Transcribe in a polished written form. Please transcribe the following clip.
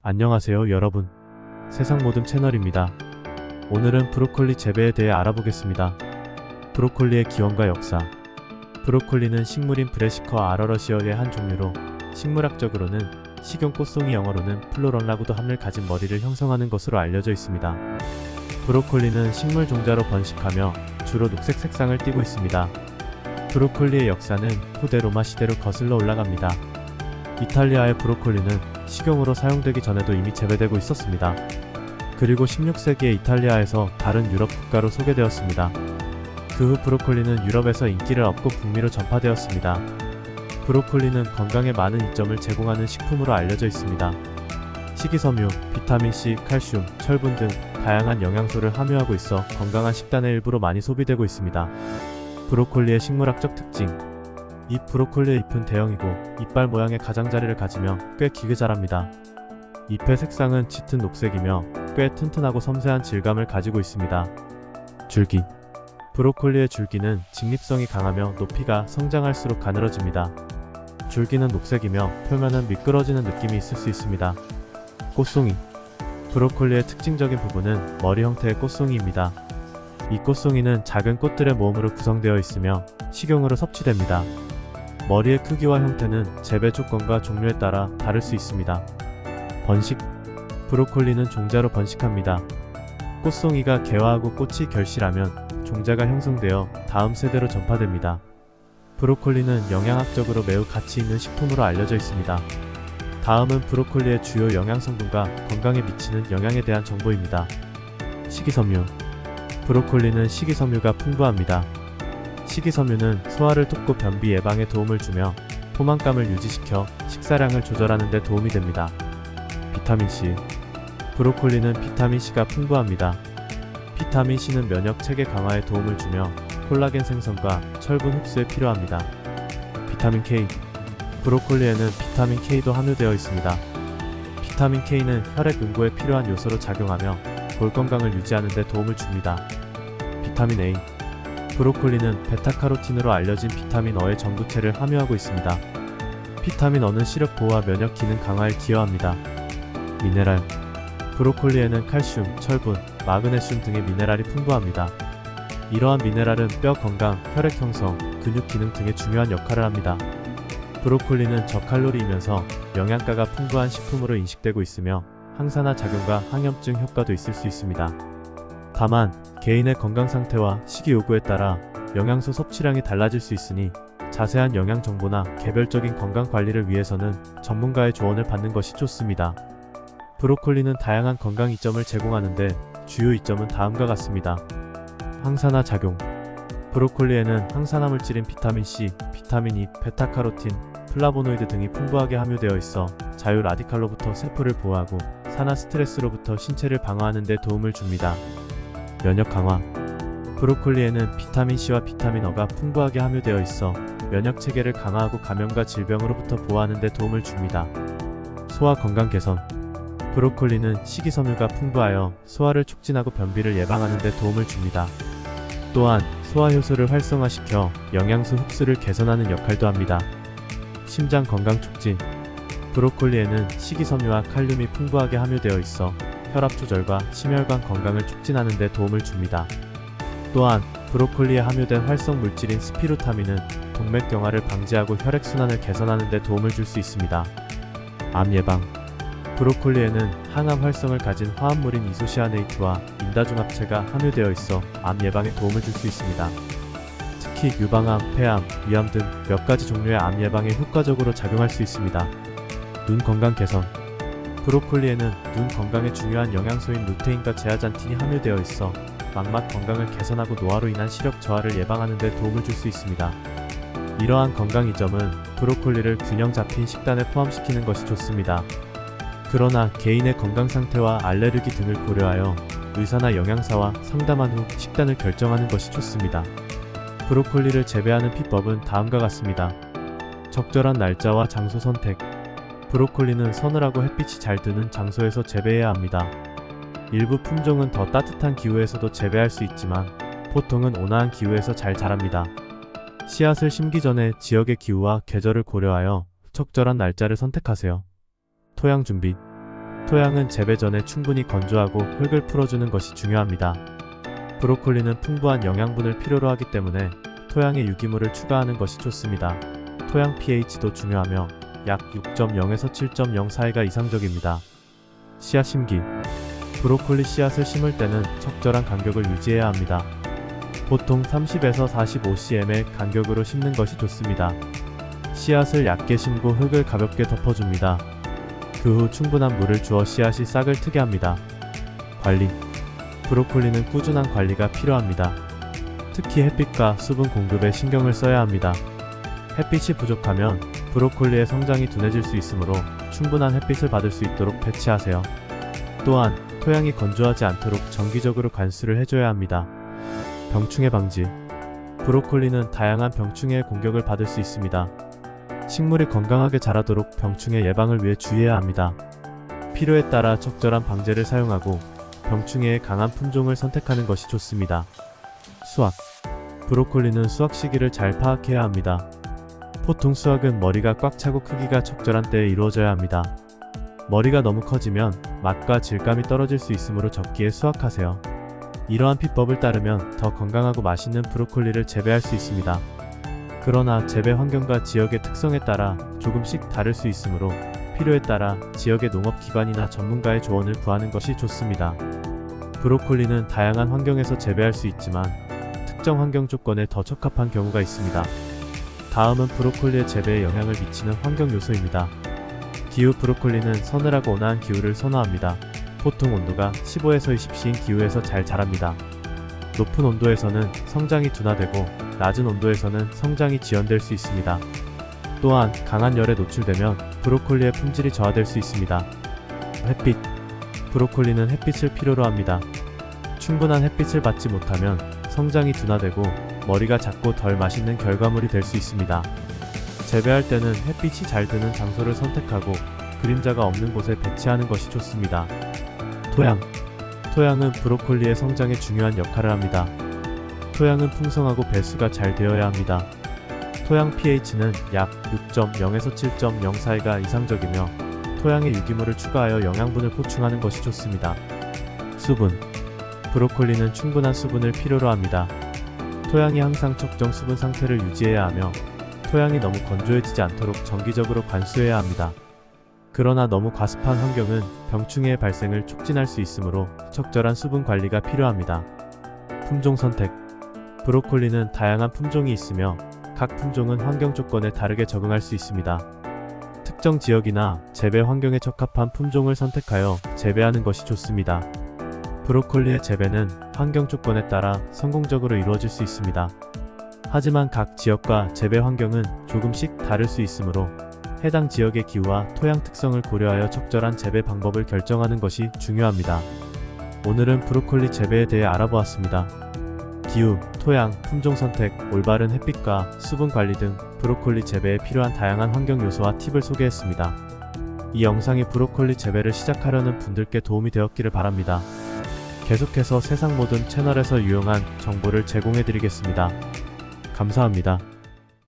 안녕하세요 여러분. 세상 모듬 채널입니다. 오늘은 브로콜리 재배에 대해 알아보겠습니다. 브로콜리의 기원과 역사. 브로콜리는 식물인 브래시커 아러러시어의 한 종류로 식물학적으로는 식용 꽃송이, 영어로는 플로런라고도 함을 가진 머리를 형성하는 것으로 알려져 있습니다. 브로콜리는 식물 종자로 번식하며 주로 녹색 색상을 띠고 있습니다. 브로콜리의 역사는 후대 로마 시대로 거슬러 올라갑니다. 이탈리아의 브로콜리는 식용으로 사용되기 전에도 이미 재배되고 있었습니다. 그리고 16세기에 이탈리아에서 다른 유럽 국가로 소개되었습니다. 그 후 브로콜리는 유럽에서 인기를 얻고 북미로 전파되었습니다. 브로콜리는 건강에 많은 이점을 제공하는 식품으로 알려져 있습니다. 식이섬유, 비타민C, 칼슘, 철분 등 다양한 영양소를 함유하고 있어 건강한 식단의 일부로 많이 소비되고 있습니다. 브로콜리의 식물학적 특징. 이 브로콜리의 잎은 대형이고 이빨 모양의 가장자리를 가지며 꽤 길게 자랍니다. 잎의 색상은 짙은 녹색이며 꽤 튼튼하고 섬세한 질감을 가지고 있습니다. 줄기. 브로콜리의 줄기는 직립성이 강하며 높이가 성장할수록 가늘어집니다. 줄기는 녹색이며 표면은 미끄러지는 느낌이 있을 수 있습니다. 꽃송이. 브로콜리의 특징적인 부분은 머리 형태의 꽃송이입니다. 이 꽃송이는 작은 꽃들의 모음으로 구성되어 있으며 식용으로 섭취됩니다. 머리의 크기와 형태는 재배 조건과 종류에 따라 다를 수 있습니다. 번식. 브로콜리는 종자로 번식합니다. 꽃송이가 개화하고 꽃이 결실하면 종자가 형성되어 다음 세대로 전파됩니다. 브로콜리는 영양학적으로 매우 가치 있는 식품으로 알려져 있습니다. 다음은 브로콜리의 주요 영양성분과 건강에 미치는 영향에 대한 정보입니다. 식이섬유. 브로콜리는 식이섬유가 풍부합니다. 식이섬유는 소화를 돕고 변비 예방에 도움을 주며 포만감을 유지시켜 식사량을 조절하는 데 도움이 됩니다. 비타민C. 브로콜리는 비타민C가 풍부합니다. 비타민C는 면역 체계 강화에 도움을 주며 콜라겐 생성과 철분 흡수에 필요합니다. 비타민 K. 브로콜리에는 비타민 K도 함유되어 있습니다. 비타민 K는 혈액 응고에 필요한 요소로 작용하며 볼 건강을 유지하는 데 도움을 줍니다. 비타민 A. 브로콜리는 베타카로틴으로 알려진 비타민 어의 전구체를 함유하고 있습니다. 비타민 어는 시력 보호와 면역 기능 강화에 기여합니다. 미네랄. 브로콜리에는 칼슘, 철분, 마그네슘 등의 미네랄이 풍부합니다. 이러한 미네랄은 뼈 건강, 혈액 형성, 근육 기능 등에 중요한 역할을 합니다. 브로콜리는 저칼로리이면서 영양가가 풍부한 식품으로 인식되고 있으며 항산화 작용과 항염증 효과도 있을 수 있습니다. 다만 개인의 건강 상태와 식이 요구에 따라 영양소 섭취량이 달라질 수 있으니 자세한 영양 정보나 개별적인 건강 관리를 위해서는 전문가의 조언을 받는 것이 좋습니다. 브로콜리는 다양한 건강 이점을 제공하는데 주요 이점은 다음과 같습니다. 항산화 작용. 브로콜리에는 항산화 물질인 비타민C, 비타민 E, 베타카로틴, 플라보노이드 등이 풍부하게 함유되어 있어 자유 라디칼로부터 세포를 보호하고 산화 스트레스로부터 신체를 방어하는 데 도움을 줍니다. 면역 강화. 브로콜리에는 비타민C와 비타민 O가 풍부하게 함유되어 있어 면역 체계를 강화하고 감염과 질병으로부터 보호하는 데 도움을 줍니다. 소화 건강 개선. 브로콜리는 식이섬유가 풍부하여 소화를 촉진하고 변비를 예방하는 데 도움을 줍니다. 또한 소화 효소를 활성화시켜 영양소 흡수를 개선하는 역할도 합니다. 심장 건강 촉진. 브로콜리에는 식이섬유와 칼륨이 풍부하게 함유되어 있어 혈압 조절과 심혈관 건강을 촉진하는 데 도움을 줍니다. 또한 브로콜리에 함유된 활성 물질인 스피루타민은 동맥경화를 방지하고 혈액순환을 개선하는 데 도움을 줄 수 있습니다. 암 예방. 브로콜리에는 항암 활성을 가진 화합물인 이소시아네이트와 인다중합체가 함유되어 있어 암 예방에 도움을 줄 수 있습니다. 특히 유방암, 폐암, 위암 등 몇 가지 종류의 암 예방에 효과적으로 작용할 수 있습니다. 눈 건강 개선. 브로콜리에는 눈 건강에 중요한 영양소인 루테인과 제아잔틴이 함유되어 있어 망막 건강을 개선하고 노화로 인한 시력 저하를 예방하는 데 도움을 줄 수 있습니다. 이러한 건강 이점은 브로콜리를 균형 잡힌 식단에 포함시키는 것이 좋습니다. 그러나 개인의 건강 상태와 알레르기 등을 고려하여 의사나 영양사와 상담한 후 식단을 결정하는 것이 좋습니다. 브로콜리를 재배하는 비법은 다음과 같습니다. 적절한 날짜와 장소 선택. 브로콜리는 서늘하고 햇빛이 잘 드는 장소에서 재배해야 합니다. 일부 품종은 더 따뜻한 기후에서도 재배할 수 있지만 보통은 온화한 기후에서 잘 자랍니다. 씨앗을 심기 전에 지역의 기후와 계절을 고려하여 적절한 날짜를 선택하세요. 토양 준비. 토양은 재배 전에 충분히 건조하고 흙을 풀어주는 것이 중요합니다. 브로콜리는 풍부한 영양분을 필요로 하기 때문에 토양에 유기물을 추가하는 것이 좋습니다. 토양 pH도 중요하며 약 6.0에서 7.0 사이가 이상적입니다. 씨앗 심기. 브로콜리 씨앗을 심을 때는 적절한 간격을 유지해야 합니다. 보통 30에서 45cm의 간격으로 심는 것이 좋습니다. 씨앗을 얕게 심고 흙을 가볍게 덮어줍니다. 그 후 충분한 물을 주어 씨앗이 싹을 트게 합니다. 관리. 브로콜리는 꾸준한 관리가 필요합니다. 특히 햇빛과 수분 공급에 신경을 써야 합니다. 햇빛이 부족하면 브로콜리의 성장이 둔해질 수 있으므로 충분한 햇빛을 받을 수 있도록 배치하세요. 또한 토양이 건조하지 않도록 정기적으로 관수를 해줘야 합니다. 병충해 방지. 브로콜리는 다양한 병충해의 공격을 받을 수 있습니다. 식물이 건강하게 자라도록 병충해 예방을 위해 주의해야 합니다. 필요에 따라 적절한 방제를 사용하고 병충해에 강한 품종을 선택하는 것이 좋습니다. 수확. 브로콜리는 수확 시기를 잘 파악해야 합니다. 보통 수확은 머리가 꽉 차고 크기가 적절한 때에 이루어져야 합니다. 머리가 너무 커지면 맛과 질감이 떨어질 수 있으므로 적기에 수확하세요. 이러한 비법을 따르면 더 건강하고 맛있는 브로콜리를 재배할 수 있습니다. 그러나 재배 환경과 지역의 특성에 따라 조금씩 다를 수 있으므로 필요에 따라 지역의 농업기관이나 전문가의 조언을 구하는 것이 좋습니다. 브로콜리는 다양한 환경에서 재배할 수 있지만 특정 환경 조건에 더 적합한 경우가 있습니다. 다음은 브로콜리의 재배에 영향을 미치는 환경 요소입니다. 기후. 브로콜리는 서늘하고 온화한 기후를 선호합니다. 보통 온도가 15에서 20도인 기후에서 잘 자랍니다. 높은 온도에서는 성장이 둔화되고 낮은 온도에서는 성장이 지연될 수 있습니다. 또한 강한 열에 노출되면 브로콜리의 품질이 저하될 수 있습니다. 햇빛. 브로콜리는 햇빛을 필요로 합니다. 충분한 햇빛을 받지 못하면 성장이 둔화되고 머리가 작고 덜 맛있는 결과물이 될 수 있습니다. 재배할 때는 햇빛이 잘 드는 장소를 선택하고 그림자가 없는 곳에 배치하는 것이 좋습니다. 토양. 토양은 브로콜리의 성장에 중요한 역할을 합니다. 토양은 풍성하고 배수가 잘 되어야 합니다. 토양 pH는 약 6.0에서 7.0 사이가 이상적이며 토양에 유기물을 추가하여 영양분을 보충하는 것이 좋습니다. 수분. 브로콜리는 충분한 수분을 필요로 합니다. 토양이 항상 적정 수분 상태를 유지해야 하며 토양이 너무 건조해지지 않도록 정기적으로 관수해야 합니다. 그러나 너무 과습한 환경은 병충해의 발생을 촉진할 수 있으므로 적절한 수분 관리가 필요합니다. 품종 선택. 브로콜리는 다양한 품종이 있으며 각 품종은 환경 조건에 다르게 적응할 수 있습니다. 특정 지역이나 재배 환경에 적합한 품종을 선택하여 재배하는 것이 좋습니다. 브로콜리의 재배는 환경 조건에 따라 성공적으로 이루어질 수 있습니다. 하지만 각 지역과 재배 환경은 조금씩 다를 수 있으므로 해당 지역의 기후와 토양 특성을 고려하여 적절한 재배 방법을 결정하는 것이 중요합니다. 오늘은 브로콜리 재배에 대해 알아보았습니다. 기후, 토양, 품종 선택, 올바른 햇빛과 수분 관리 등 브로콜리 재배에 필요한 다양한 환경 요소와 팁을 소개했습니다. 이 영상이 브로콜리 재배를 시작하려는 분들께 도움이 되었기를 바랍니다. 계속해서 세상 모든 채널에서 유용한 정보를 제공해 드리겠습니다. 감사합니다.